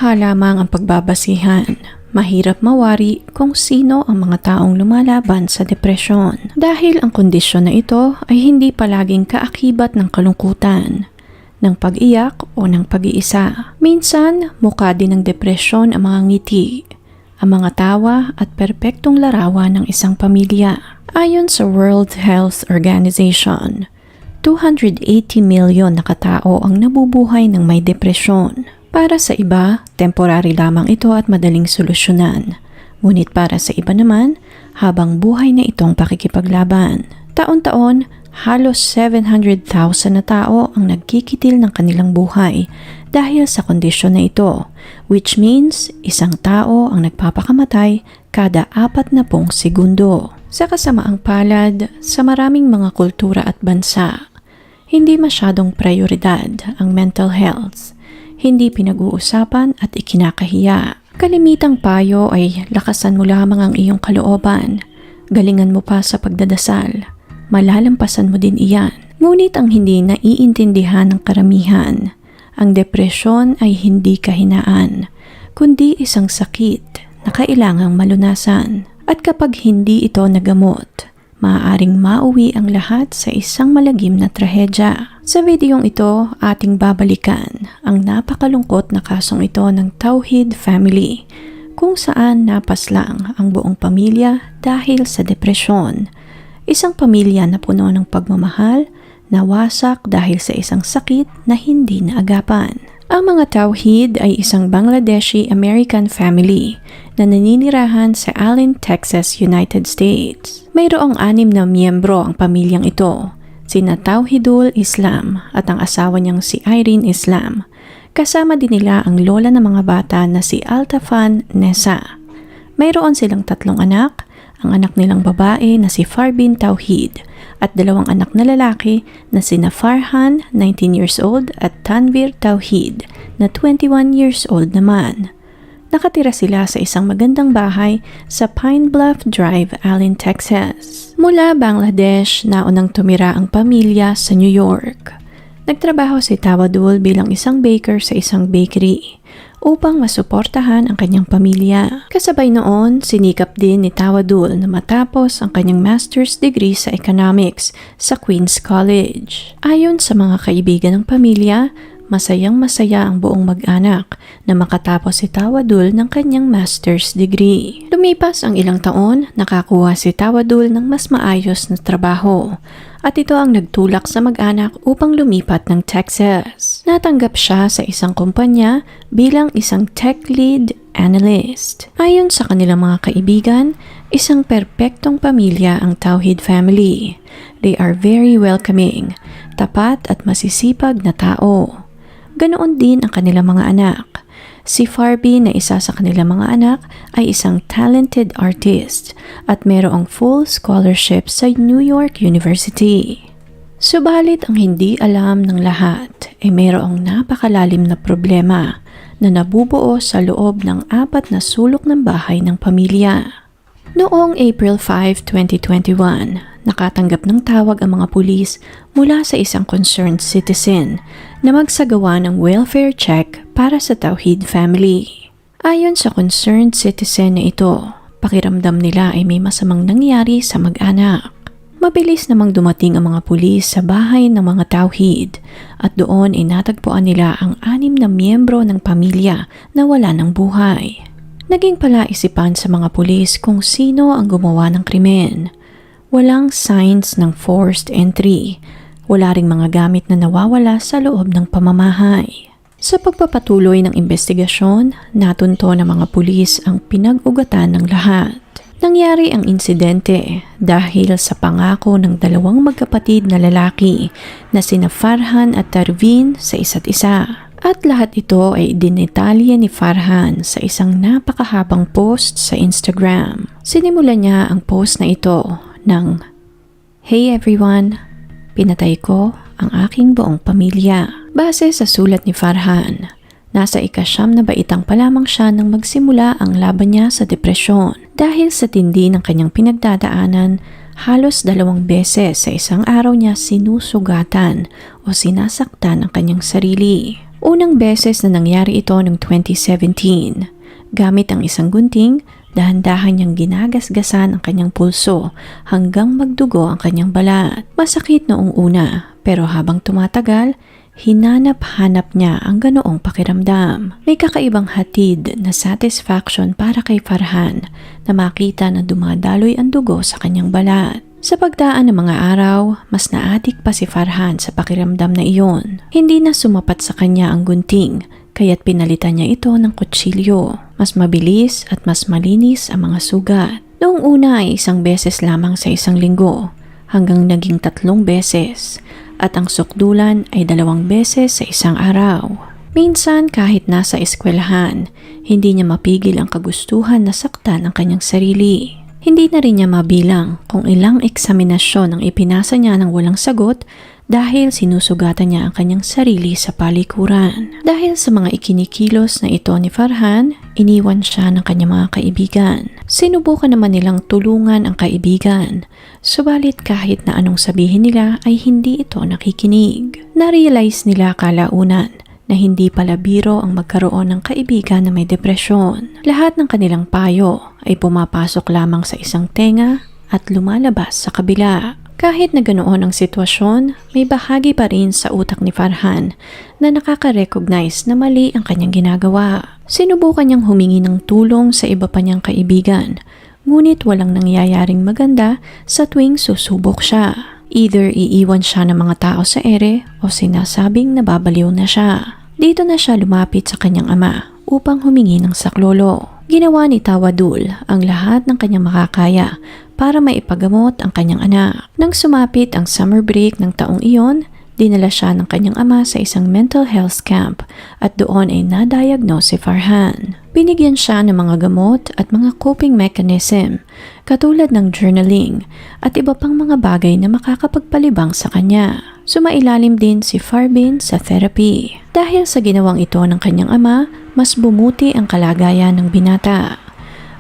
mukha lamang ang pagbabasihan. Mahirap mawari kung sino ang mga taong lumalaban sa depresyon dahil ang kondisyon na ito ay hindi palaging kaakibat ng kalungkutan, ng pag-iyak o ng pag-iisa. Minsan, mukha din ng depresyon ang mga ngiti, ang mga tawa at perpektong larawan ng isang pamilya. Ayon sa World Health Organization, 280 milyon na katao ang nabubuhay ng may depresyon. Para sa iba, temporary lamang ito at madaling solusyonan. Ngunit para sa iba naman, habang buhay na itong pakikipaglaban. Taon-taon, halos 700,000 na tao ang nagkikitil ng kanilang buhay dahil sa kondisyon na ito, which means isang tao ang nagpapakamatay kada 40 segundo. Sa kasamaang palad, sa maraming mga kultura at bansa, hindi masyadong prioridad ang mental health. Hindi pinag-uusapan at ikinakahiya. Kalimitang payo ay lakasan mo lamang ang iyong kalooban. Galingan mo pa sa pagdadasal. Malalampasan mo din iyan. Ngunit ang hindi naiintindihan ng karamihan, ang depresyon ay hindi kahinaan, kundi isang sakit na kailangang malunasan. At kapag hindi ito nagamot, maaaring mauwi ang lahat sa isang malagim na trahedya. Sa videong ito, ating babalikan ang napakalungkot na kasong ito ng Tauhid family, kung saan napaslang ang buong pamilya dahil sa depresyon. Isang pamilya na puno ng pagmamahal, nawasak dahil sa isang sakit na hindi naagapan. Ang mga Tauhid ay isang Bangladeshi-American family na naninirahan sa Allen, Texas, United States. Mayroong 6 na miyembro ang pamilyang ito, sina Tauhidul Islam at ang asawa niyang si Irene Islam. Kasama din nila ang lola ng mga bata na si Altafan Nessa. Mayroon silang 3 anak, ang anak nilang babae na si Farbin Tauhid at 2 anak na lalaki na sina Farhan, 19 years old at Tanvir Tauhid na 21 years old naman. Nakatira sila sa isang magandang bahay sa Pine Bluff Drive, Allen, Texas. Mula Bangladesh, naunang tumira ang pamilya sa New York. Nagtrabaho si Tawadul bilang isang baker sa isang bakery upang masuportahan ang kanyang pamilya. Kasabay noon, sinikap din ni Tawadul na matapos ang kanyang master's degree sa economics sa Queens College. Ayon sa mga kaibigan ng pamilya, masayang-masaya ang buong mag-anak na makatapos si Tawadul ng kanyang master's degree. Lumipas ang ilang taon, nakakuha si Tawadul ng mas maayos na trabaho at ito ang nagtulak sa mag-anak upang lumipat ng Texas. Natanggap siya sa isang kumpanya bilang isang tech lead analyst. Ayon sa kanilang mga kaibigan, isang perpektong pamilya ang Tauhid family. They are very welcoming, tapat at masisipag na tao. Ganoon din ang kanilang mga anak. Si Farby na isa sa kanilang mga anak ay isang talented artist at mayroong full scholarship sa New York University. Subalit ang hindi alam ng lahat ay mayroong napakalalim na problema na nabubuo sa loob ng 4 na sulok ng bahay ng pamilya. Noong April 5, 2021, nakatanggap ng tawag ang mga pulis mula sa isang concerned citizen na magsagawa ng welfare check para sa Tauhid family. Ayon sa concerned citizen na ito, pakiramdam nila ay may masamang nangyari sa mag-anak. Mabilis namang dumating ang mga pulis sa bahay ng mga Tauhid at doon ay natagpuan nila ang 6 na miyembro ng pamilya na wala ng buhay. Naging palaisipan sa mga pulis kung sino ang gumawa ng krimen. Walang signs ng forced entry. Wala ring mga gamit na nawawala sa loob ng pamamahay. Sa pagpapatuloy ng investigasyon, natunto ng mga pulis ang pinag-ugatan ng lahat. Nangyari ang insidente dahil sa pangako ng 2 magkapatid na lalaki na sina Farhan at Tarvin sa isa't isa. At lahat ito ay dinetalye ni Farhan sa isang napakahabang post sa Instagram. Sinimulan niya ang post na ito ng, "Hey everyone, pinatay ko ang aking buong pamilya." Base sa sulat ni Farhan, nasa ika-9 na baitang pa lamang siya nang magsimula ang laban niya sa depresyon. Dahil sa tindi ng kanyang pinagdadaanan, halos 2 beses sa isang araw niya sinusugatan o sinasaktan ang kanyang sarili. Unang beses na nangyari ito noong 2017. Gamit ang isang gunting, dahan-dahan niyang ginagasgasan ang kanyang pulso hanggang magdugo ang kanyang balat. Masakit noong una, pero habang tumatagal, hinanap-hanap niya ang ganoong pakiramdam. May kakaibang hatid na satisfaction para kay Farhan na makita na dumadaloy ang dugo sa kanyang balat. Sa pagdaan ng mga araw, mas naadik pa si Farhan sa pakiramdam na iyon. Hindi na sumapat sa kanya ang gunting, kaya't pinalitan niya ito ng kutsilyo. Mas mabilis at mas malinis ang mga sugat. Noong una ay 1 beses lamang sa 1 linggo, hanggang naging 3 beses, at ang sukdulan ay 2 beses sa 1 araw. Minsan kahit nasa eskwelahan, hindi niya mapigil ang kagustuhan na saktan ang kanyang sarili. Hindi na rin niya mabilang kung ilang eksaminasyon ang ipinasa niya ng walang sagot dahil sinusugatan niya ang kanyang sarili sa palikuran. Dahil sa mga ikinikilos na ito ni Farhan, iniwan siya ng kanyang mga kaibigan. Sinubukan naman nilang tulungan ang kaibigan, subalit kahit na anong sabihin nila ay hindi ito nakikinig. Na-realize nila kalaunan na hindi pala biro ang magkaroon ng kaibigan na may depresyon. Lahat ng kanilang payo ay pumapasok lamang sa isang tenga at lumalabas sa kabila. Kahit na ganoon ang sitwasyon, may bahagi pa rin sa utak ni Farhan na nakaka-recognize na mali ang kanyang ginagawa. Sinubukan niyang humingi ng tulong sa iba pa niyang kaibigan, ngunit walang nangyayaring maganda sa tuwing susubok siya. Either iiwan siya ng mga tao sa ere o sinasabing nababaliw na siya. Dito na siya lumapit sa kanyang ama upang humingi ng saklolo. Ginawa ni Tawadul ang lahat ng kanyang makakaya para maipagamot ang kanyang anak. Nang sumapit ang summer break ng taong iyon, dinala siya ng kanyang ama sa isang mental health camp at doon ay na-diagnose si Farhan. Binigyan siya ng mga gamot at mga coping mechanism katulad ng journaling at iba pang mga bagay na makakapagpalibang sa kanya. Sumailalim din si Farbin sa therapy. Dahil sa ginawang ito ng kanyang ama, mas bumuti ang kalagayan ng binata.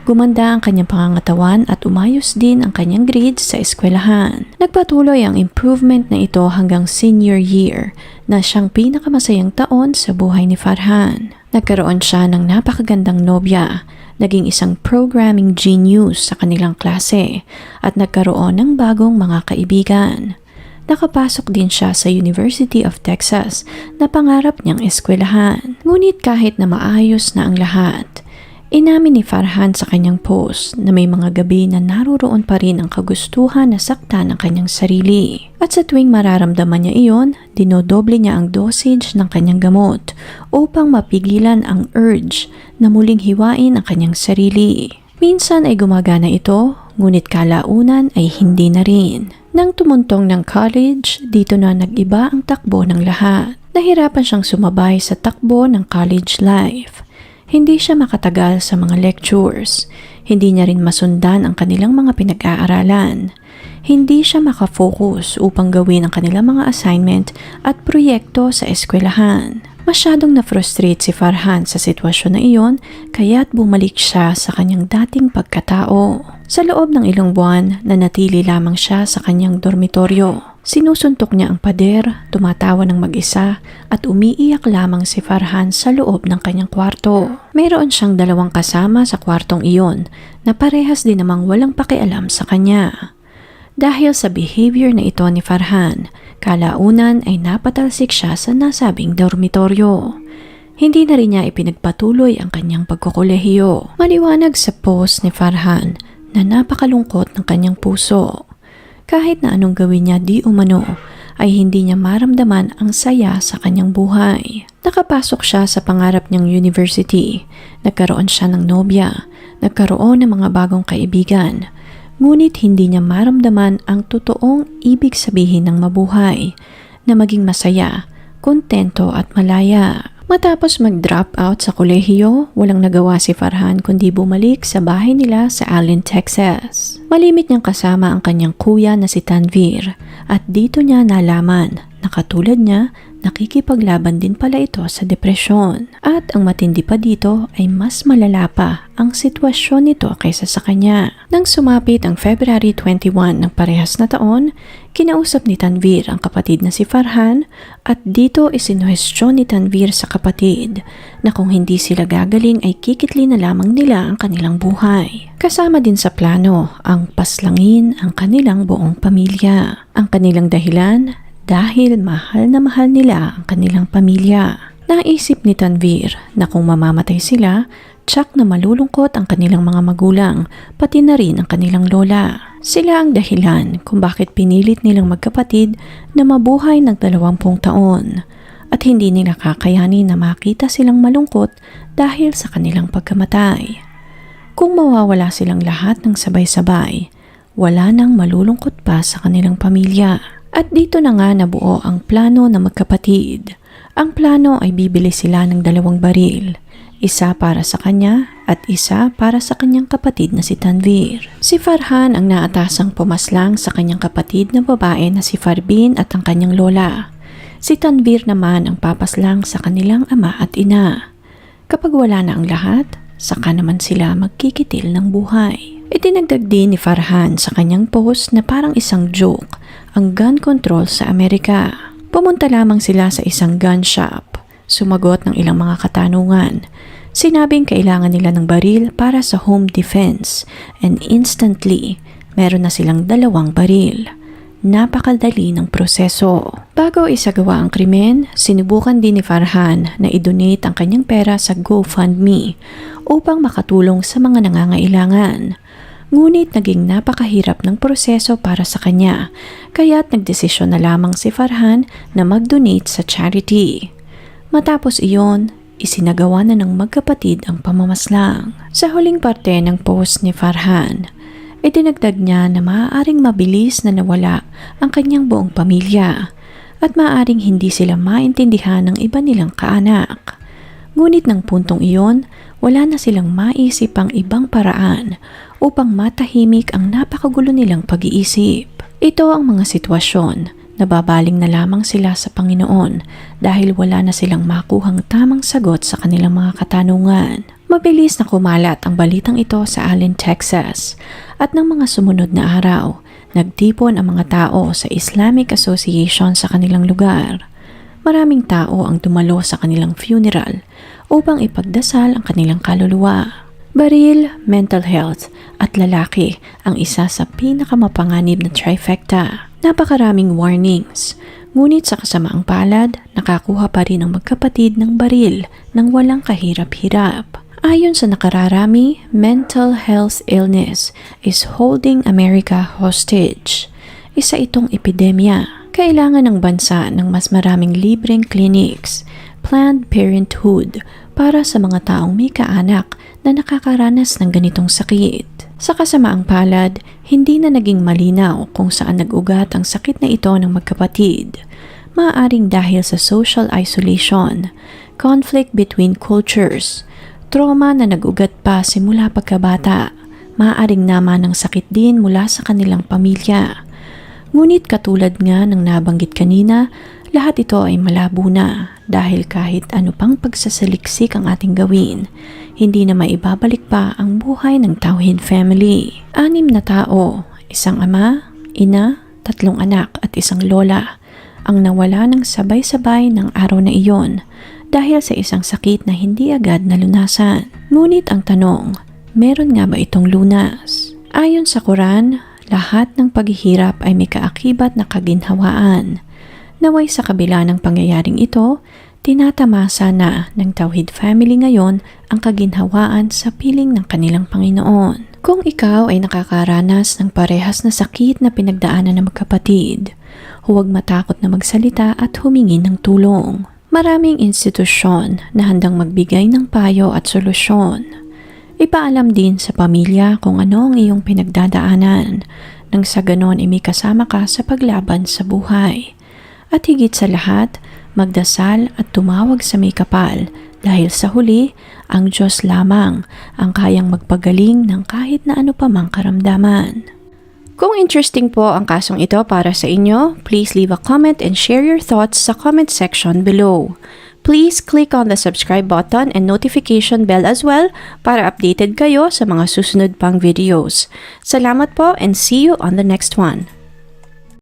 Gumanda ang kanyang pangangatawan at umayos din ang kanyang grades sa eskwelahan. Nagpatuloy ang improvement na ito hanggang senior year na siyang pinakamasayang taon sa buhay ni Farhan. Nagkaroon siya ng napakagandang nobya, naging isang programming genius sa kanilang klase at nagkaroon ng bagong mga kaibigan. Nakapasok din siya sa University of Texas na pangarap niyang eskwelahan. Ngunit kahit na maayos na ang lahat, inamin ni Farhan sa kanyang post na may mga gabi na naroroon pa rin ang kagustuhan na saktan ang kanyang sarili. At sa tuwing mararamdaman niya iyon, dinodoble niya ang dosage ng kanyang gamot upang mapigilan ang urge na muling hiwain ang kanyang sarili. Minsan ay gumagana ito, ngunit kalaunan ay hindi na rin. Nang tumuntong ng college, dito na nag-iba ang takbo ng lahat. Nahirapan siyang sumabay sa takbo ng college life. Hindi siya makatagal sa mga lectures. Hindi niya rin masundan ang kanilang mga pinag-aaralan. Hindi siya makafocus upang gawin ang kanilang mga assignment at proyekto sa eskwelahan. Masyadong na-frustrate si Farhan sa sitwasyon na iyon, kaya't bumalik siya sa kanyang dating pagkatao. Sa loob ng ilang buwan, nanatili lamang siya sa kanyang dormitoryo. Sinusuntok niya ang pader, tumatawa ng mag-isa, at umiiyak lamang si Farhan sa loob ng kanyang kwarto. Mayroon siyang 2 kasama sa kwartong iyon na parehas din namang walang pakialam sa kanya. Dahil sa behavior na ito ni Farhan, kalaunan ay napatalsik siya sa nasabing dormitoryo. Hindi na rin niya ipinagpatuloy ang kanyang pagkokolehiyo. Maliwanag sa post ni Farhan na napakalungkot ng kanyang puso. Kahit na anong gawin niya di umano, ay hindi niya maramdaman ang saya sa kanyang buhay. Nakapasok siya sa pangarap niyang university, nagkaroon siya ng nobya, nagkaroon ng mga bagong kaibigan, ngunit hindi niya maramdaman ang totoong ibig sabihin ng mabuhay, na maging masaya, kontento at malaya. Matapos mag-drop out sa kolehiyo, walang nagawa si Farhan kundi bumalik sa bahay nila sa Allen, Texas. Malimit niyang kasama ang kanyang kuya na si Tanvir at dito niya nalaman na katulad niya, nakikipaglaban din pala ito sa depresyon. At ang matindi pa dito ay mas malala pa ang sitwasyon nito kaysa sa kanya. Nang sumapit ang February 21 ng parehas na taon, kinausap ni Tanvir ang kapatid na si Farhan at dito isinuhestyon ni Tanvir sa kapatid na kung hindi sila gagaling ay kikitli na lamang nila ang kanilang buhay. Kasama din sa plano ang paslangin ang kanilang buong pamilya. Ang kanilang dahilan dahil mahal na mahal nila ang kanilang pamilya. Naisip ni Tanvir na kung mamamatay sila, tsak na malulungkot ang kanilang mga magulang, pati na rin ang kanilang lola. Sila ang dahilan kung bakit pinilit nilang magkapatid na mabuhay ng 20 taon at hindi nila kakayanin na makita silang malungkot dahil sa kanilang pagkamatay. Kung mawawala silang lahat ng sabay-sabay, wala nang malulungkot pa sa kanilang pamilya. At dito na nga nabuo ang plano ng magkapatid. Ang plano ay bibili sila ng 2 baril. Isa para sa kanya at isa para sa kanyang kapatid na si Tanvir. Si Farhan ang naatasang pumaslang sa kanyang kapatid na babae na si Farbin at ang kanyang lola. Si Tanvir naman ang papaslang sa kanilang ama at ina. Kapag wala na ang lahat, saka naman sila magkikitil ng buhay. Itinagdag din ni Farhan sa kanyang post na parang isang joke ang gun control sa Amerika. Pumunta lamang sila sa isang gun shop. Sumagot ng ilang mga katanungan. Sinabing kailangan nila ng baril para sa home defense and instantly, meron na silang 2 baril. Napakadali ng proseso. Bago isagawa ang krimen, sinubukan din ni Farhan na i-donate ang kanyang pera sa GoFundMe upang makatulong sa mga nangangailangan. Ngunit naging napakahirap ng proseso para sa kanya, kaya't nagdesisyon na lamang si Farhan na mag-donate sa charity. Matapos iyon, isinagawa na ng magkapatid ang pamamaslang. Sa huling parte ng post ni Farhan, idinagdag niya na maaaring mabilis na nawala ang kanyang buong pamilya at maaaring hindi sila maintindihan ng iba nilang kaanak. Ngunit ng puntong iyon, wala na silang maisip ang ibang paraan upang matahimik ang napakagulo nilang pag-iisip. Ito ang mga sitwasyon na babaling na lamang sila sa Panginoon dahil wala na silang makuhang tamang sagot sa kanilang mga katanungan. Mabilis na kumalat ang balitang ito sa Allen, Texas at ng mga sumunod na araw, nagtipon ang mga tao sa Islamic Association sa kanilang lugar. Maraming tao ang dumalo sa kanilang funeral upang ipagdasal ang kanilang kaluluwa. Baril, mental health at lalaki ang isa sa pinakamapanganib na trifecta. Napakaraming warnings, ngunit sa kasamaang palad, nakakuha pa rin ang magkapatid ng baril nang walang kahirap-hirap. Ayon sa nakararami, mental health illness is holding America hostage. Isa itong epidemya. Kailangan ng bansa ng mas maraming libreng clinics, Planned Parenthood, para sa mga taong may kaanak na nakakaranas ng ganitong sakit. Sa kasamaang palad, hindi na naging malinaw kung saan nag-ugat ang sakit na ito ng magkapatid. Maaaring dahil sa social isolation, conflict between cultures, trauma na nag-ugat pa simula pagkabata, maaaring naman ng sakit din mula sa kanilang pamilya. Ngunit katulad nga ng nabanggit kanina, lahat ito ay malabo na dahil kahit ano pang pagsasaliksik ang ating gawin, hindi na maibabalik pa ang buhay ng Tauhid family. 6 na tao, isang ama, ina, 3 anak at isang lola ang nawala ng sabay-sabay ng araw na iyon dahil sa isang sakit na hindi agad nalunasan. Ngunit ang tanong, meron nga ba itong lunas? Ayon sa Quran, lahat ng paghihirap ay may kaakibat na kaginhawaan. Naway sa kabila ng pangyayaring ito, tinatamasa na ng Tauhid family ngayon ang kaginhawaan sa piling ng kanilang Panginoon. Kung ikaw ay nakakaranas ng parehas na sakit na pinagdaanan ng magkapatid, huwag matakot na magsalita at humingi ng tulong. Maraming institusyon na handang magbigay ng payo at solusyon. Ipaalam din sa pamilya kung ano ang iyong pinagdadaanan nang sa ganon ay may kasama ka sa paglaban sa buhay. At higit sa lahat, magdasal at tumawag sa may kapal dahil sa huli, ang Diyos lamang ang kayang magpagaling ng kahit na ano pa mang karamdaman. Kung interesting po ang kasong ito para sa inyo, please leave a comment and share your thoughts sa comment section below. Please click on the subscribe button and notification bell as well para updated kayo sa mga susunod pang videos. Salamat po and see you on the next one.